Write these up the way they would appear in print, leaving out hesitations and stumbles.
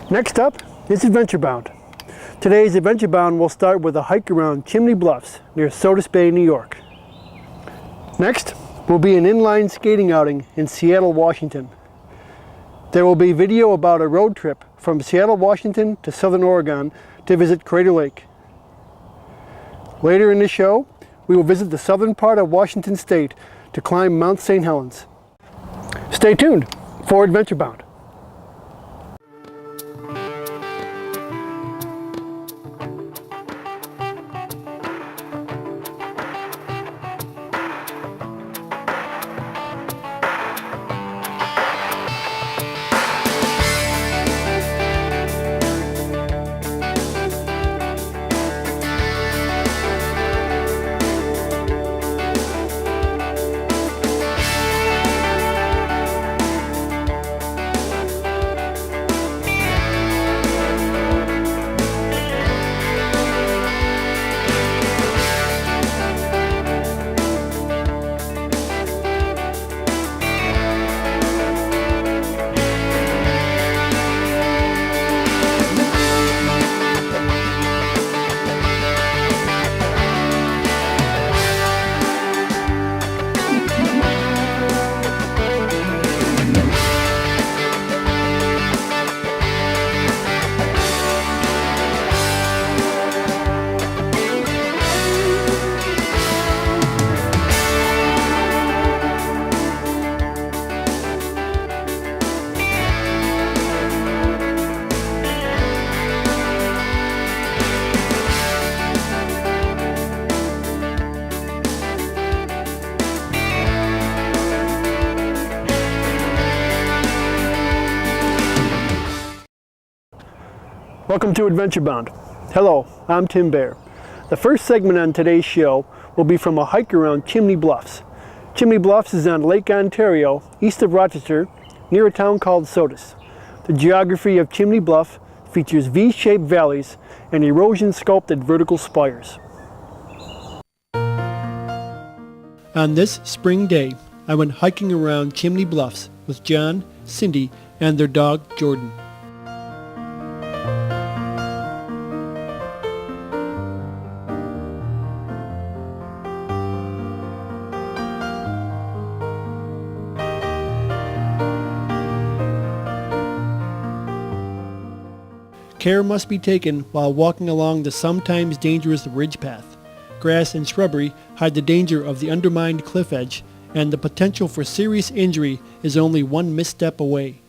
Next up is Adventure Bound. Today's Adventure Bound will start with a hike around Chimney Bluffs near Sodus Bay, New York. Next will be an inline skating outing in Seattle, Washington. There will be video about a road trip from Seattle, Washington to Southern Oregon to visit Crater Lake. Later in the show, we will visit the southern part of Washington State to climb Mount St. Helens. Stay tuned for Adventure Bound. Welcome to Adventure Bound. Hello, I'm Tim Bear. The first segment on today's show will be from a hike around Chimney Bluffs. Chimney Bluffs is on Lake Ontario, east of Rochester, near a town called Sodus. The geography of Chimney Bluff features V-shaped valleys and erosion-sculpted vertical spires. On this spring day, I went hiking around Chimney Bluffs with John, Cindy, and their dog Jordan. Care must be taken while walking along the sometimes dangerous ridge path. Grass and shrubbery hide the danger of the undermined cliff edge, and the potential for serious injury is only one misstep away.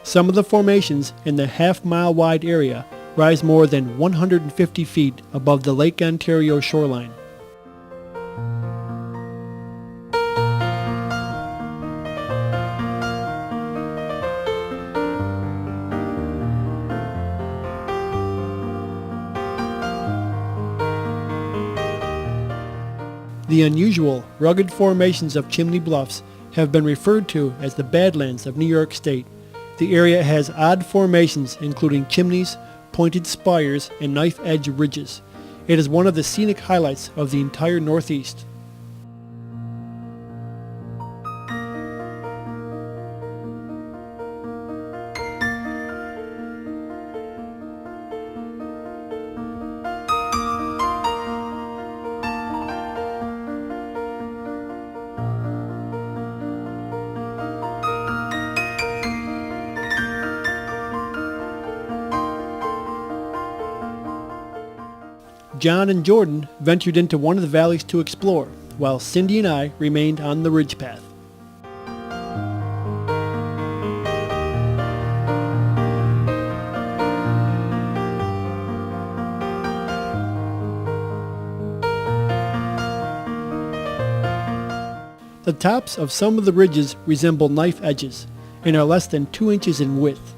Some of the formations in the half-mile wide area rise more than 150 feet above the Lake Ontario shoreline. The unusual, rugged formations of Chimney Bluffs have been referred to as the Badlands of New York State. The area has odd formations including chimneys, pointed spires, and knife-edge ridges. It is one of the scenic highlights of the entire Northeast. John and Jordan ventured into one of the valleys to explore, while Cindy and I remained on the ridge path. The tops of some of the ridges resemble knife edges and are less than 2 inches in width.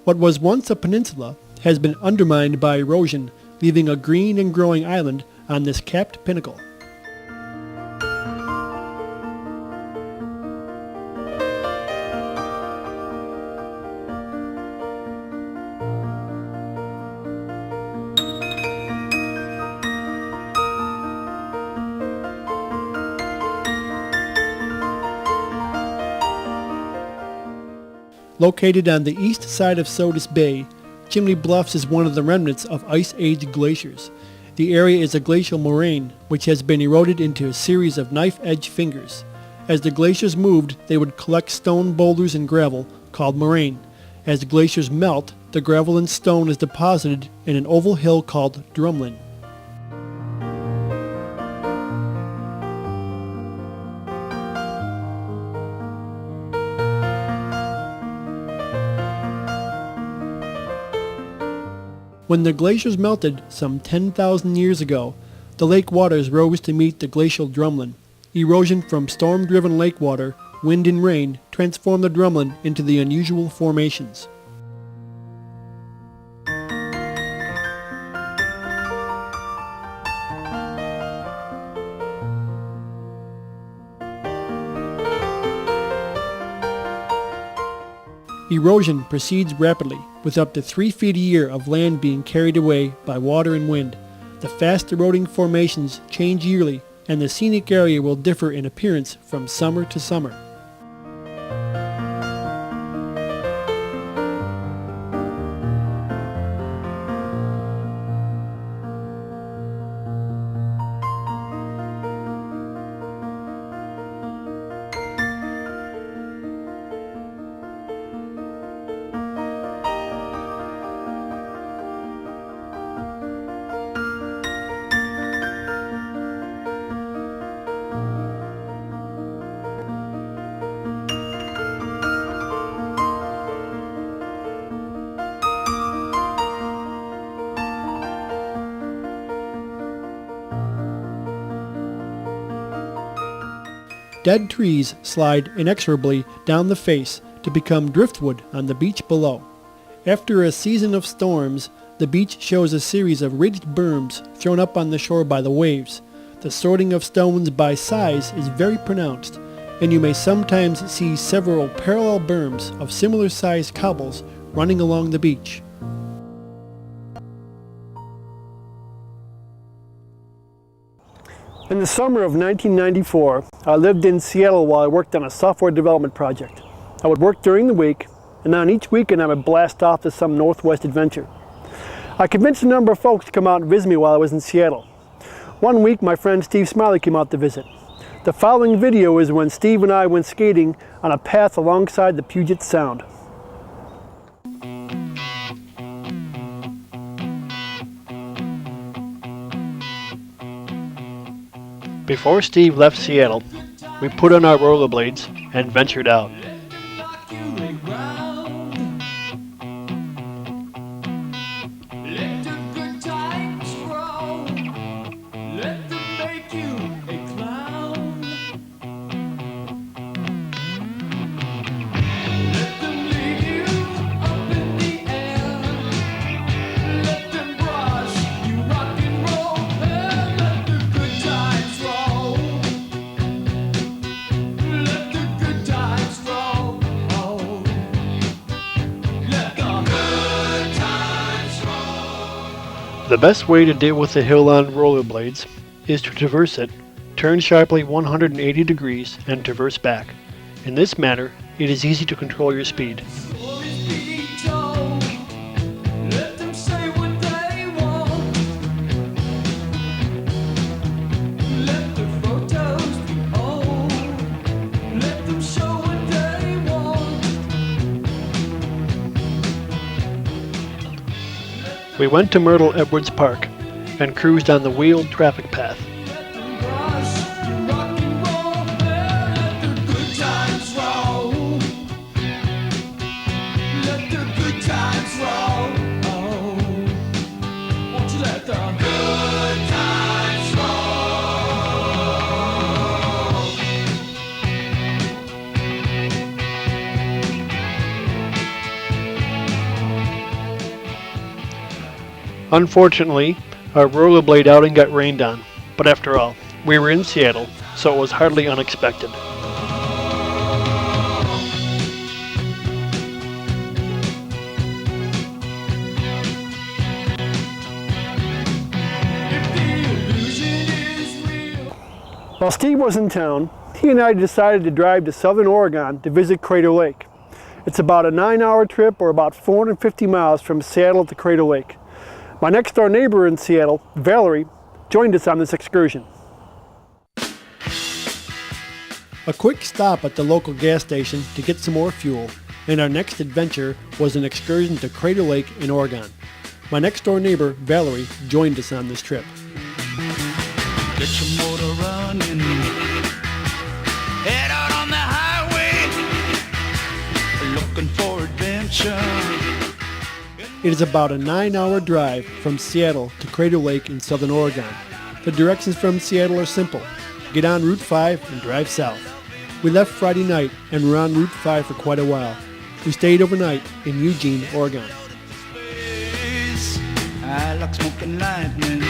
What was once a peninsula has been undermined by erosion, leaving a green and growing island on this capped pinnacle. Located on the east side of Sodus Bay, Chimney Bluffs is one of the remnants of Ice Age glaciers. The area is a glacial moraine, which has been eroded into a series of knife-edge fingers. As the glaciers moved, they would collect stone boulders and gravel, called moraine. As the glaciers melt, the gravel and stone is deposited in an oval hill called drumlin. When the glaciers melted some 10,000 years ago, the lake waters rose to meet the glacial drumlin. Erosion from storm-driven lake water, wind and rain transformed the drumlin into the unusual formations. Erosion proceeds rapidly, with up to 3 feet a year of land being carried away by water and wind. The fast eroding formations change yearly, and the scenic area will differ in appearance from summer to summer. Dead trees slide inexorably down the face to become driftwood on the beach below. After a season of storms, the beach shows a series of ridged berms thrown up on the shore by the waves. The sorting of stones by size is very pronounced, and you may sometimes see several parallel berms of similar sized cobbles running along the beach. In the summer of 1994, I lived in Seattle while I worked on a software development project. I would work during the week, and on each weekend I would blast off to some Northwest adventure. I convinced a number of folks to come out and visit me while I was in Seattle. One week my friend Steve Smiley came out to visit. The following video is when Steve and I went skating on a path alongside the Puget Sound. Before Steve left Seattle, we put on our rollerblades and ventured out. The best way to deal with the hill on rollerblades is to traverse it, turn sharply 180 degrees, and traverse back. In this manner, it is easy to control your speed. We went to Myrtle Edwards Park and cruised on the wheeled traffic path. Unfortunately, our rollerblade outing got rained on, but after all, we were in Seattle, so it was hardly unexpected. While Steve was in town, he and I decided to drive to Southern Oregon to visit Crater Lake. It's about a 9-hour trip or about 450 miles from Seattle to Crater Lake. My next door neighbor in Seattle, Valerie, joined us on this excursion. A quick stop at the local gas station to get some more fuel, and our next adventure was an excursion to Crater Lake in Oregon. My next door neighbor, Valerie, joined us on this trip. Get your motor running, head out on the highway, looking for adventure. It is about a 9-hour drive from Seattle to Crater Lake in Southern Oregon. The directions from Seattle are simple. Get on Route 5 and drive south. We left Friday night and were on Route 5 for quite a while. We stayed overnight in Eugene, Oregon. I like smoking lightning,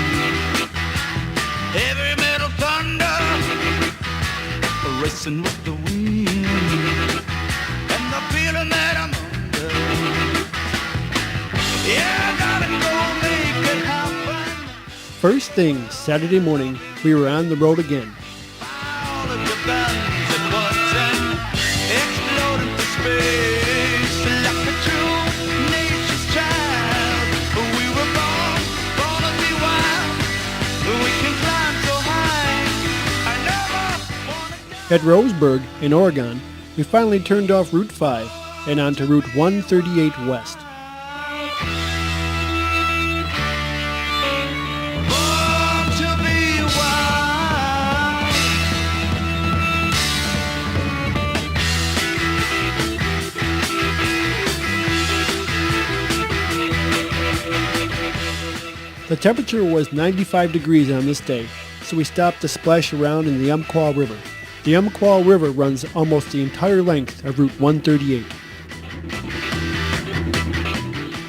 heavy metal thunder, racing with the wind, and the feeling that I'm under. Yeah, I gotta go make it happen. First thing, Saturday morning, we were on the road again. All of your guns at once and exploding for space like a true nature's child. We were born to be wild. We can climb so high. I never wanna die. At Roseburg, in Oregon, we finally turned off Route 5 and onto Route 138 West. Born to be wild. The temperature was 95 degrees on this day, so we stopped to splash around in the Umpqua River. The Umpqua River runs almost the entire length of Route 138.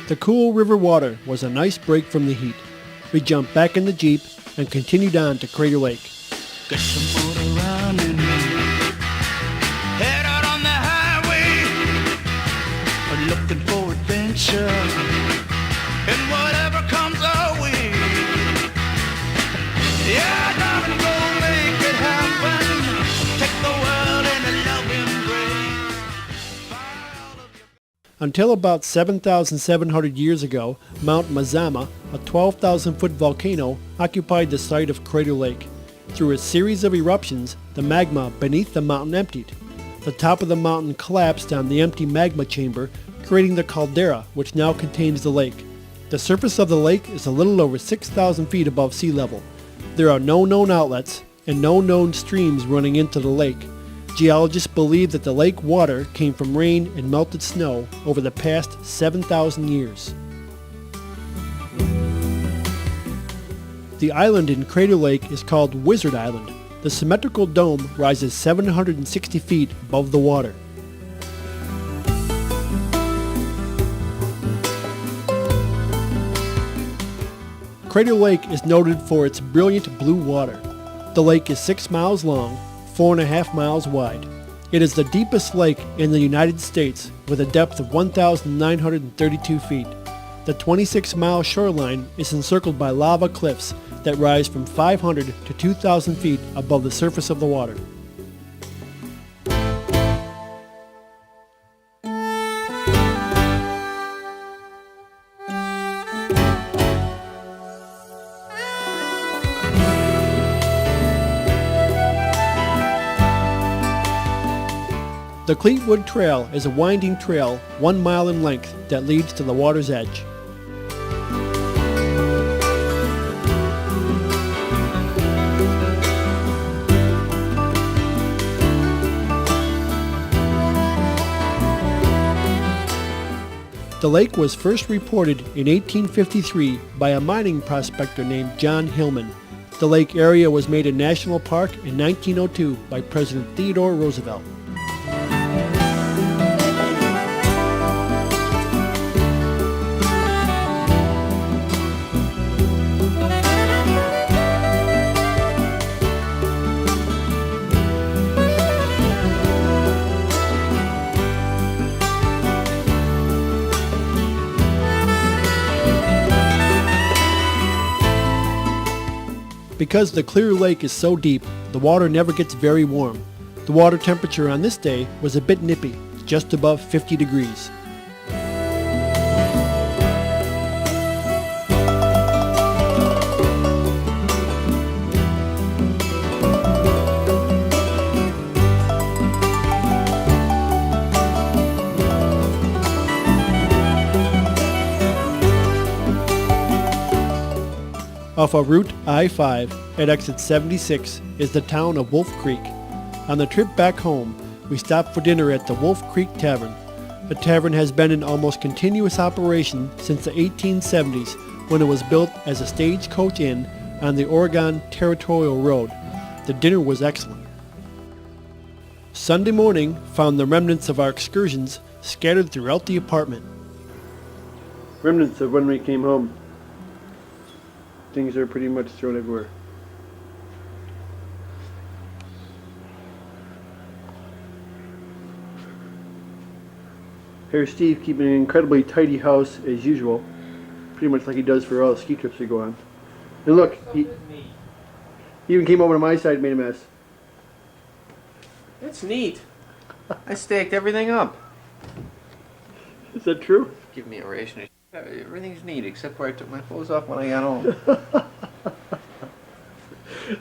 The cool river water was a nice break from the heat. We jumped back in the Jeep and continued on to Crater Lake. Get your motor running, head out on the highway, looking for adventure, and whatever comes our way. Yeah, darling, go make it happen. Take the world in a loving embrace. Until about 7,700 years ago, Mount Mazama, a 12,000-foot volcano, occupied the site of Crater Lake. Through a series of eruptions, the magma beneath the mountain emptied. The top of the mountain collapsed on the empty magma chamber, creating the caldera, which now contains the lake. The surface of the lake is a little over 6,000 feet above sea level. There are no known outlets and no known streams running into the lake. Geologists believe that the lake water came from rain and melted snow over the past 7,000 years. The island in Crater Lake is called Wizard Island. The symmetrical dome rises 760 feet above the water. Crater Lake is noted for its brilliant blue water. The lake is 6 miles long, 4.5 miles wide. It is the deepest lake in the United States with a depth of 1,932 feet. The 26-mile shoreline is encircled by lava cliffs that rise from 500 to 2,000 feet above the surface of the water. The Cleetwood Trail is a winding trail 1 mile in length that leads to the water's edge. The lake was first reported in 1853 by a mining prospector named John Hillman. The lake area was made a national park in 1902 by President Theodore Roosevelt. Because the clear lake is so deep, the water never gets very warm. The water temperature on this day was a bit nippy, just above 50 degrees. Off of Route I-5 at exit 76 is the town of Wolf Creek. On the trip back home, we stopped for dinner at the Wolf Creek Tavern. The tavern has been in almost continuous operation since the 1870s when it was built as a stagecoach inn on the Oregon Territorial Road. The dinner was excellent. Sunday morning found the remnants of our excursions scattered throughout the apartment. Remnants of when we came home. Things are pretty much thrown everywhere. Here's Steve keeping an incredibly tidy house as usual, pretty much like he does for all the ski trips we go on. And look, he even came over to my side and made a mess. It's neat. I staked everything up. Is that true? Give me a ration. Everything's neat except where I took my clothes off when I got home.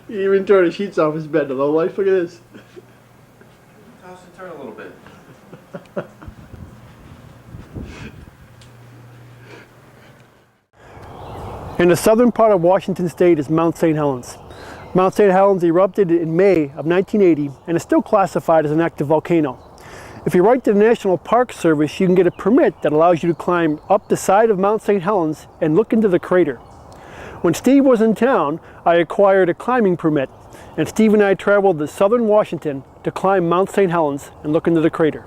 He even tore the sheets off his bed. The low life, look at this. Toss and turn a little bit. In the southern part of Washington State is Mount St. Helens. Mount St. Helens erupted in May of 1980 and is still classified as an active volcano. If you write to the National Park Service, you can get a permit that allows you to climb up the side of Mount St. Helens and look into the crater. When Steve was in town, I acquired a climbing permit, and Steve and I traveled to southern Washington to climb Mount St. Helens and look into the crater.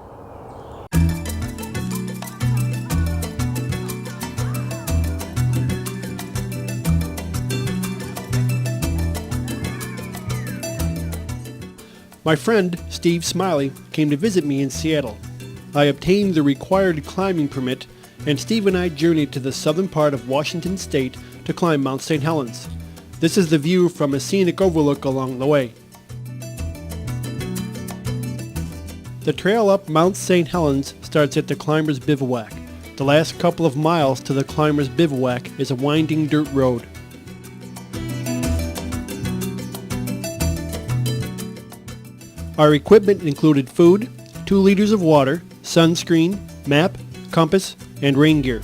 My friend, Steve Smiley, came to visit me in Seattle. I obtained the required climbing permit, and Steve and I journeyed to the southern part of Washington State to climb Mount St. Helens. This is the view from a scenic overlook along the way. The trail up Mount St. Helens starts at the climber's bivouac. The last couple of miles to the climber's bivouac is a winding dirt road. Our equipment included food, 2 liters of water, sunscreen, map, compass, and rain gear.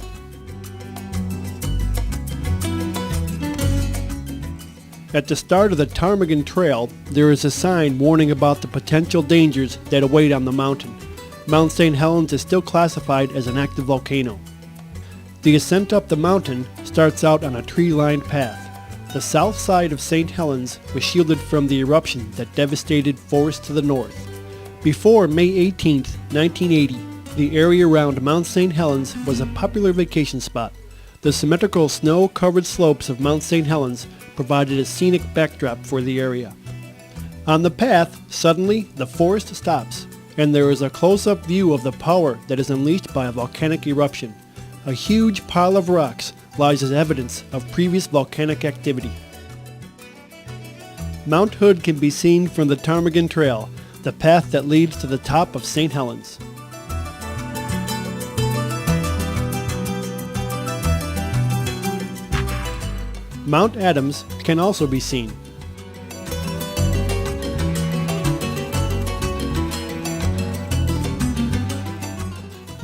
At the start of the Ptarmigan Trail, there is a sign warning about the potential dangers that await on the mountain. Mount St. Helens is still classified as an active volcano. The ascent up the mountain starts out on a tree-lined path. The south side of St. Helens was shielded from the eruption that devastated forests to the north. Before May 18, 1980, the area around Mount St. Helens was a popular vacation spot. The symmetrical snow-covered slopes of Mount St. Helens provided a scenic backdrop for the area. On the path, suddenly, the forest stops, and there is a close-up view of the power that is unleashed by a volcanic eruption. A huge pile of rocks lies as evidence of previous volcanic activity. Mount Hood can be seen from the Ptarmigan Trail, the path that leads to the top of St. Helens. Mount Adams can also be seen.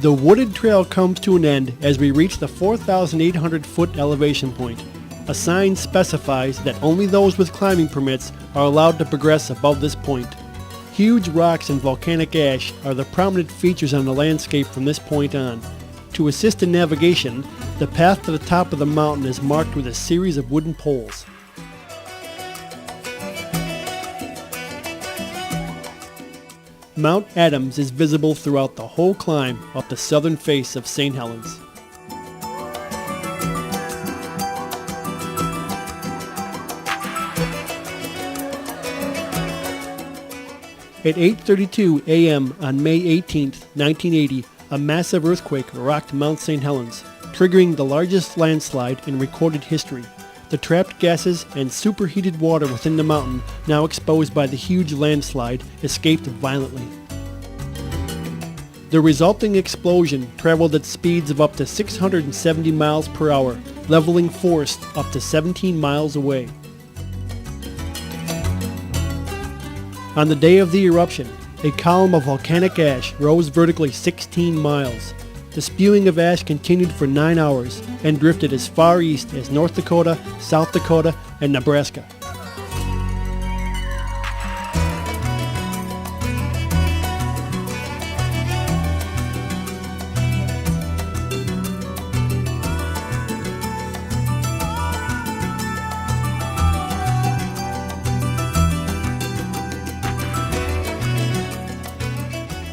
The wooded trail comes to an end as we reach the 4,800-foot elevation point. A sign specifies that only those with climbing permits are allowed to progress above this point. Huge rocks and volcanic ash are the prominent features on the landscape from this point on. To assist in navigation, the path to the top of the mountain is marked with a series of wooden poles. Mount Adams is visible throughout the whole climb up the southern face of St. Helens. At 8:32 a.m. on May 18, 1980, a massive earthquake rocked Mount St. Helens, triggering the largest landslide in recorded history. The The trapped gases and superheated water within the mountain, now exposed by the huge landslide, escaped violently. The resulting explosion traveled at speeds of up to 670 miles per hour, leveling forest up to 17 miles away. On the day of the eruption, a column of volcanic ash rose vertically 16 miles. The spewing of ash continued for 9 hours and drifted as far east as North Dakota, South Dakota, and Nebraska.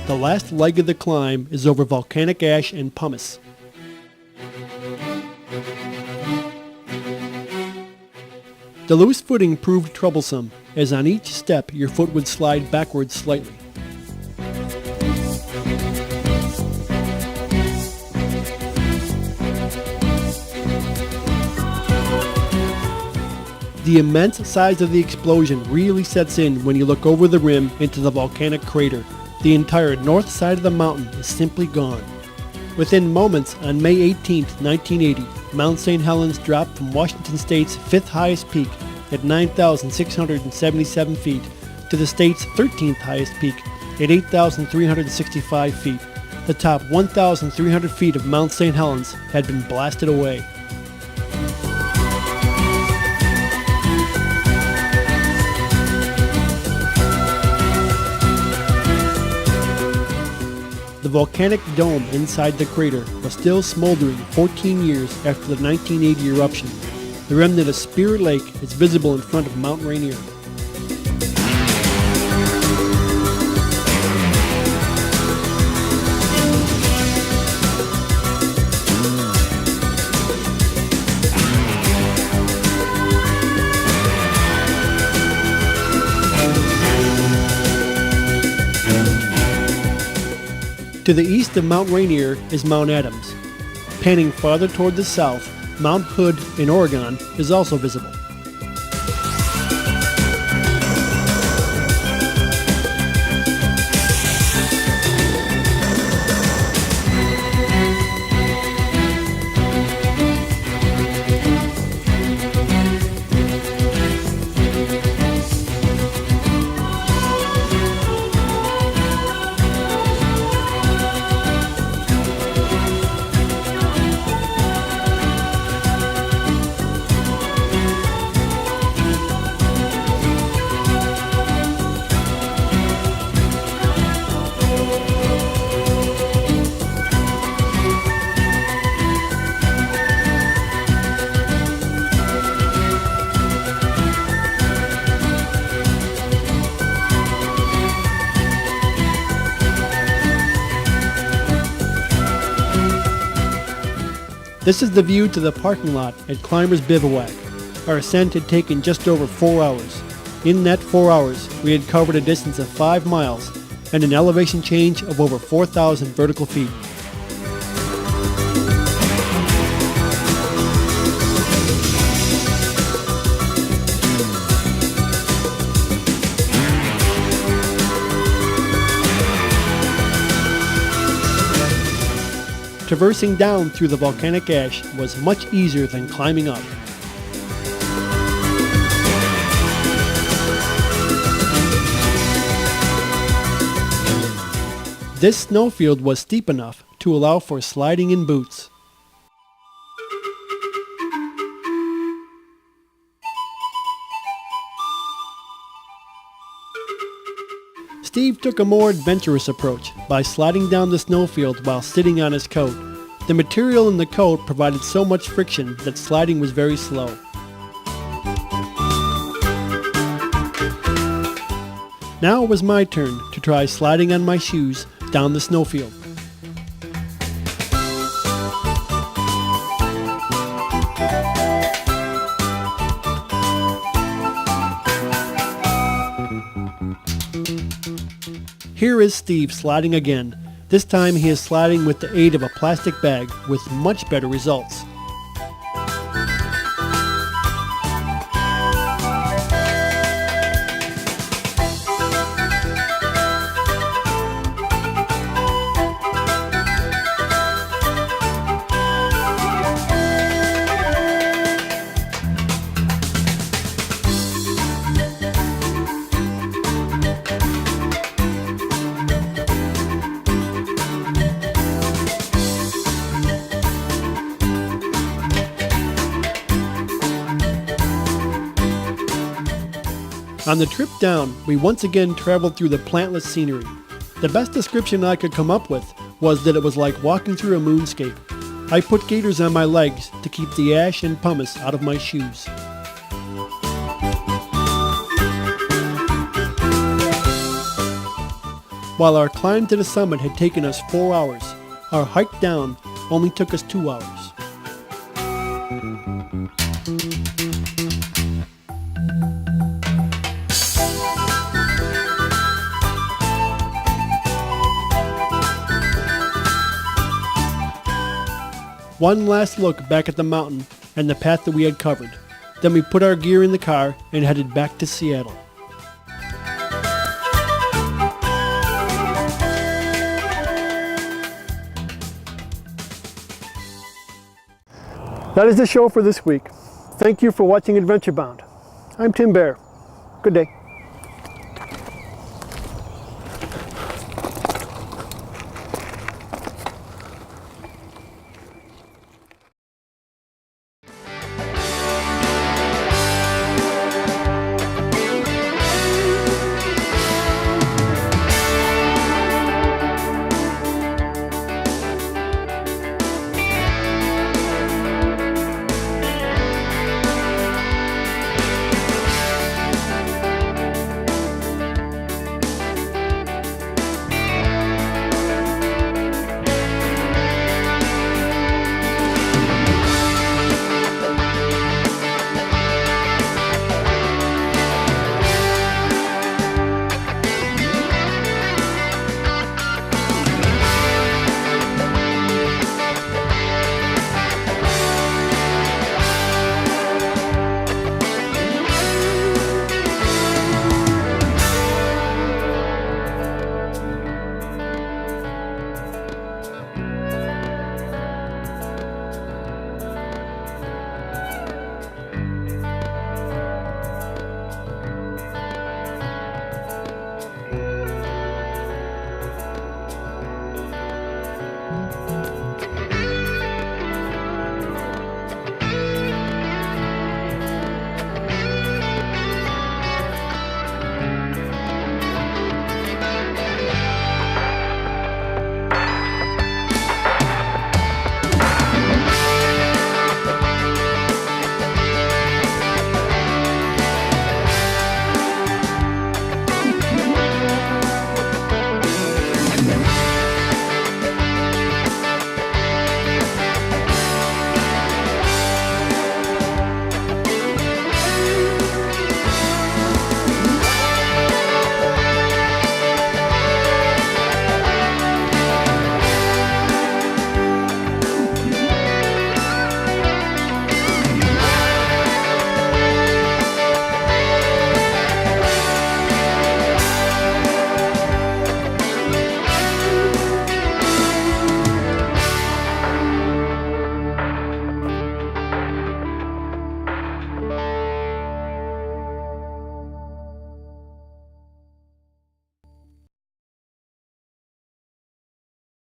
The last leg of the climb is over volcanic ash and pumice. The loose footing proved troublesome, as on each step your foot would slide backwards slightly. The immense size of the explosion really sets in when you look over the rim into the volcanic crater. The entire north side of the mountain is simply gone. Within moments, on May 18, 1980, Mount St. Helens dropped from Washington State's fifth highest peak at 9,677 feet to the state's 13th highest peak at 8,365 feet. The top 1,300 feet of Mount St. Helens had been blasted away. The volcanic dome inside the crater was still smoldering 14 years after the 1980 eruption. The remnant of Spirit Lake is visible in front of Mount Rainier. To the east of Mount Rainier is Mount Adams. Panning farther toward the south, Mount Hood in Oregon is also visible. This is the view to the parking lot at Climber's Bivouac. Our ascent had taken just over 4 hours. In that 4 hours, we had covered a distance of 5 miles and an elevation change of over 4,000 vertical feet. Traversing down through the volcanic ash was much easier than climbing up. This snowfield was steep enough to allow for sliding in boots. Steve took a more adventurous approach by sliding down the snowfield while sitting on his coat. The material in the coat provided so much friction that sliding was very slow. Now it was my turn to try sliding on my shoes down the snowfield. Here is Steve sliding again. This time he is sliding with the aid of a plastic bag with much better results. On the trip down, we once again traveled through the plantless scenery. The best description I could come up with was that it was like walking through a moonscape. I put gaiters on my legs to keep the ash and pumice out of my shoes. While our climb to the summit had taken us 4 hours, our hike down only took us 2 hours. One last look back at the mountain and the path that we had covered. Then we put our gear in the car and headed back to Seattle. That is the show for this week. Thank you for watching Adventure Bound. I'm Tim Bear. Good day.